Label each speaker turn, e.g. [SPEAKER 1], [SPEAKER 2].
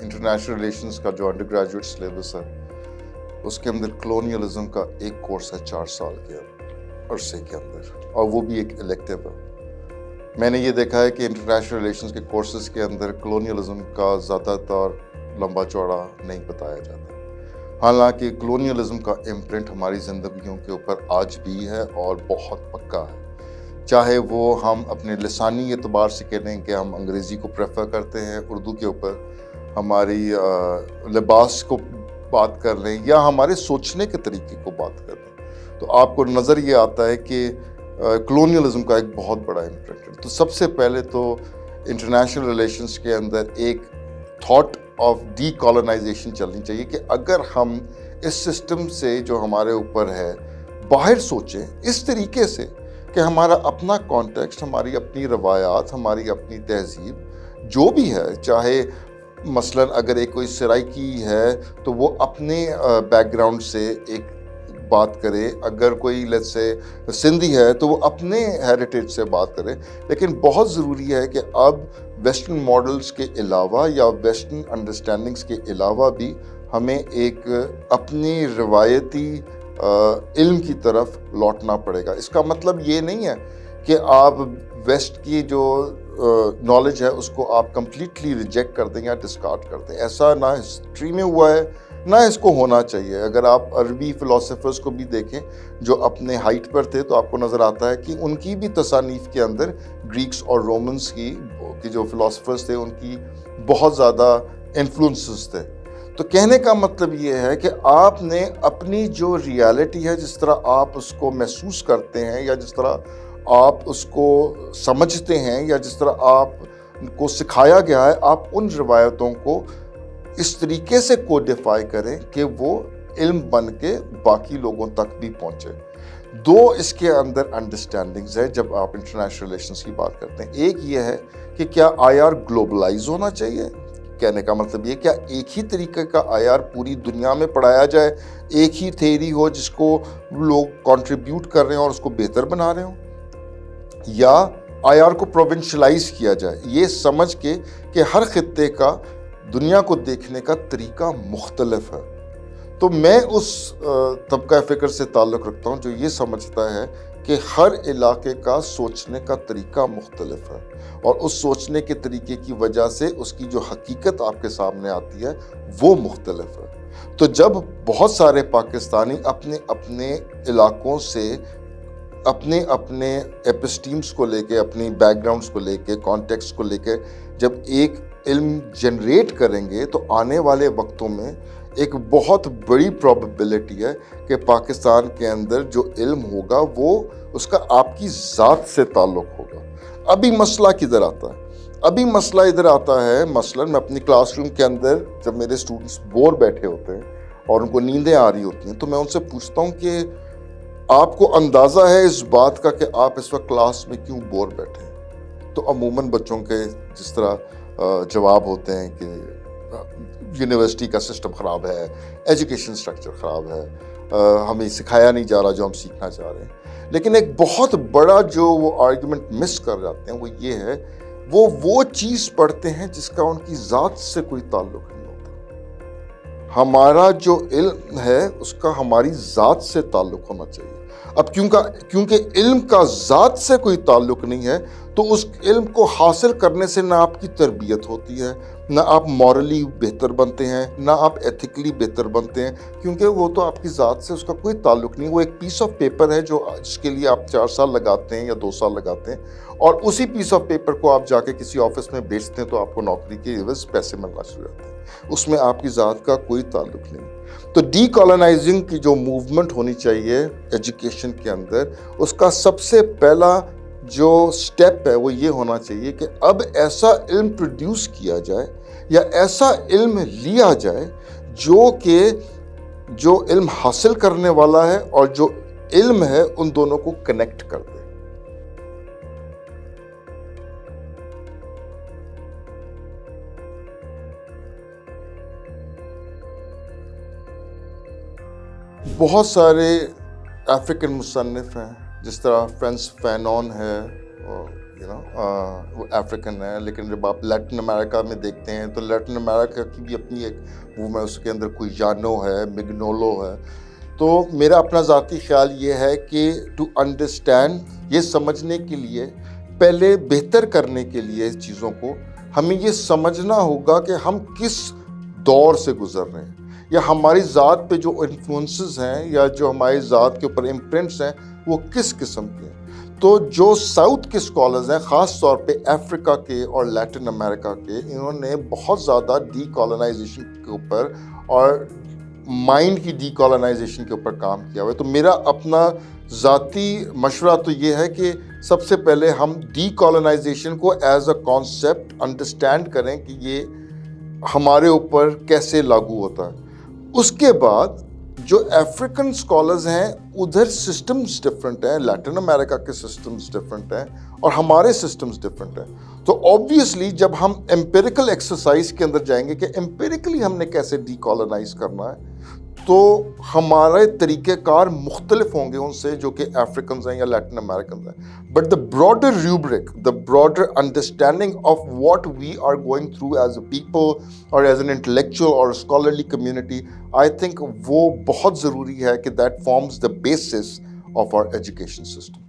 [SPEAKER 1] International relations का जो under graduate syllabus है उसके अंदर कॉलोनियलिज्म का एक कोर्स है 4 साल के अरसे के अंदर, और वो भी एक इलेक्टिव है। मैंने ये देखा है कि इंटरनेशनल रिलेशंस के कोर्सेज के अंदर कॉलोनियलिज्म का ज़्यादातर लंबा चौड़ा नहीं बताया जाता, हालांकि कॉलोनियलिज्म का इम्प्रिंट हमारी ज़िंदगियों के ऊपर आज भी है और बहुत पक्का है। चाहे वो हम अपने लिसानी एतबार से कह लें कि हम अंग्रेज़ी को प्रेफर करते हैं उर्दू के ऊपर, हमारी लिबास को बात कर लें या हमारे सोचने के तरीके को बात कर लें, तो आपको नज़र ये आता है कि कॉलोनियलिज्म का एक बहुत बड़ा इम्प्रिंट है। तो सबसे पहले तो इंटरनेशनल रिलेशंस के अंदर एक थॉट ऑफ डीकॉलोनाइजेशन चलनी चाहिए कि अगर हम इस सिस्टम से जो हमारे ऊपर है बाहर सोचें इस तरीके से कि हमारा अपना कॉन्टेक्स्ट, हमारी अपनी रवायात, हमारी अपनी तहजीब जो भी है, चाहे मसलन अगर एक कोई सराइकी है तो वो अपने बैकग्राउंड से एक बात करे, अगर कोई लेट्स से सिंधी है तो वो अपने हेरिटेज से बात करे। लेकिन बहुत ज़रूरी है कि अब वेस्टर्न मॉडल्स के अलावा या वेस्टर्न अंडरस्टैंडिंग्स के अलावा भी हमें एक अपनी रिवायती इल्म की तरफ लौटना पड़ेगा। इसका मतलब ये नहीं है कि आप वेस्ट की जो नॉलेज है उसको आप कंप्लीटली रिजेक्ट कर दें या डिस्कार्ड कर दें, ऐसा ना हिस्ट्री में हुआ है ना इसको होना चाहिए। अगर आप अरबी फ़िलासफ़र्स को भी देखें जो अपने हाइट पर थे तो आपको नज़र आता है कि उनकी भी तसानीफ़ के अंदर ग्रीक्स और रोमन्स की जो फ़िलासफ़र्स थे उनकी बहुत ज़्यादा इन्फ्लुएंसेस थे। तो कहने का मतलब ये है कि आपने अपनी जो रियलिटी है, जिस तरह आप उसको महसूस करते हैं या जिस तरह आप उसको समझते हैं या जिस तरह आपको सिखाया गया है, आप उन रिवायतों को इस तरीके से कोडिफाई करें कि वो इल्म बन के बाकी लोगों तक भी पहुँचे। दो इसके अंदर अंडरस्टैंडिंग्स है जब आप इंटरनेशनल रिलेशंस की बात करते हैं। एक ये है कि क्या आईआर ग्लोबलाइज होना चाहिए, कहने का मतलब ये क्या एक ही तरीके का आईआर पूरी दुनिया में पढ़ाया जाए, एक ही थ्योरी हो जिसको लोग कंट्रीब्यूट कर रहे हैं और उसको बेहतर बना रहे हो, या आईआर को प्रोविंशलाइज किया जाए ये समझ के कि हर खित्ते का दुनिया को देखने का तरीका मुख्तलिफ है। तो मैं उस तबका फ़िक्र से ताल्लुक़ रखता हूँ जो ये समझता है कि हर इलाके का सोचने का तरीका मुख्तलिफ है और उस सोचने के तरीके की वजह से उसकी जो हकीकत आपके सामने आती है वो मुख्तलिफ है। तो जब बहुत सारे पाकिस्तानी अपने अपने इलाकों से अपने अपने एपिस्टीम्स को लेके, अपनी बैकग्राउंड्स को लेके, कॉन्टेक्स्ट को लेके जब एक इल्म जनरेट करेंगे तो आने वाले वक्तों में एक बहुत बड़ी प्रोबेबिलिटी है कि पाकिस्तान के अंदर जो इल्म होगा वो उसका आपकी ज़ात से ताल्लुक़ होगा। अभी मसला किधर आता है? अभी मसला इधर आता है, मसलन मैं अपनी क्लासरूम के अंदर जब मेरे स्टूडेंट्स बोर बैठे होते हैं और उनको नींदें आ रही होती हैं तो मैं उनसे पूछता हूँ कि आपको अंदाज़ा है इस बात का कि आप इस वक्त क्लास में क्यों बोर बैठे हैं? तो अमूमन बच्चों के जिस तरह जवाब होते हैं कि यूनिवर्सिटी का सिस्टम ख़राब है, एजुकेशन स्ट्रक्चर ख़राब है, हमें सिखाया नहीं जा रहा जो हम सीखना चाह रहे हैं। लेकिन एक बहुत बड़ा जो वो आर्गुमेंट मिस कर जाते हैं वो ये है, वो चीज़ पढ़ते हैं जिसका उनकी ज़ात से कोई ताल्लुक़ नहीं होता। हमारा जो इल्म है उसका हमारी ज़ात से ताल्लुक़ होना चाहिए। अब क्योंकि इल्म का ज़ात से कोई ताल्लुक़ नहीं है तो उस इल्म को हासिल करने से ना आपकी तरबियत होती है, نہ آپ مورلی بہتر بنتے ہیں، نہ آپ ایتھیکلی بہتر بنتے ہیں، کیونکہ وہ تو آپ کی ذات سے اس کا کوئی تعلق نہیں. وہ ایک پیس آف پیپر ہے جس کے لیے آپ 4 سال لگاتے ہیں یا 2 سال لگاتے ہیں، اور اسی پیس آف پیپر کو آپ جا کے کسی آفس میں بیچتے ہیں تو آپ کو نوکری کے عوض پیسے ملنا شروع ہوتے ہیں. اس میں آپ کی ذات کا کوئی تعلق نہیں. تو ڈی کالونائزنگ کی جو موومنٹ ہونی چاہیے ایجوکیشن کے اندر، اس کا سب سے پہلا جو سٹیپ ہے وہ یہ ہونا چاہیے کہ اب ایسا علم پروڈیوس کیا جائے یا ایسا علم لیا جائے جو علم حاصل کرنے والا ہے اور جو علم ہے ان دونوں کو کنیکٹ کر دے. بہت سارے افریقن مصنف ہیں، جس طرح فرانس فینون ہے، وہ افریقن ہے، لیکن جب آپ لیٹن امریکہ میں دیکھتے ہیں تو لیٹن امریکہ کی بھی اپنی ایک موومنٹ، اس کے اندر کوئی جانو ہے، مگنولو ہے. تو میرا اپنا ذاتی خیال یہ ہے کہ ٹو انڈرسٹینڈ، یہ سمجھنے کے لیے، پہلے بہتر کرنے کے لیے چیزوں کو، ہمیں یہ سمجھنا ہوگا کہ ہم کس دور سے گزر رہے ہیں، یا ہماری ذات پہ جو انفلوئنسز ہیں یا جو ہماری ذات کے اوپر امپرنٹس ہیں وہ کس قسم کے ہیں. تو جو ساؤتھ کے اسکالرز ہیں، خاص طور پہ افریقہ کے اور لیٹن امریکہ کے، انہوں نے بہت زیادہ ڈی کالونائزیشن کے اوپر اور مائنڈ کی ڈی کالونائزیشن کے اوپر کام کیا ہوا ہے. تو میرا اپنا ذاتی مشورہ تو یہ ہے کہ سب سے پہلے ہم ڈی کالونائزیشن کو ایز اے کانسیپٹ انڈرسٹینڈ کریں کہ یہ ہمارے اوپر کیسے لاگو ہوتا ہے. اس کے بعد جو افریقن اسکالرز ہیں، ادھر سسٹمز ڈفرینٹ ہیں، لیٹن امریکہ کے سسٹمز ڈفرینٹ ہیں اور ہمارے سسٹمز ڈفرینٹ ہیں. تو آبویسلی جب ہم امپیریکل ایکسرسائز کے اندر جائیں گے کہ امپیریکلی ہم نے کیسے ڈی کالونائز کرنا ہے، تو ہمارے طریقہ کار مختلف ہوں گے ان سے جو کہ افریقنز ہیں یا لیٹن امریکنز ہیں. But the broader rubric, the broader understanding of what we are going through as a people or as an intellectual or a scholarly community, I think وہ بہت ضروری ہے کہ that forms the basis of our education system.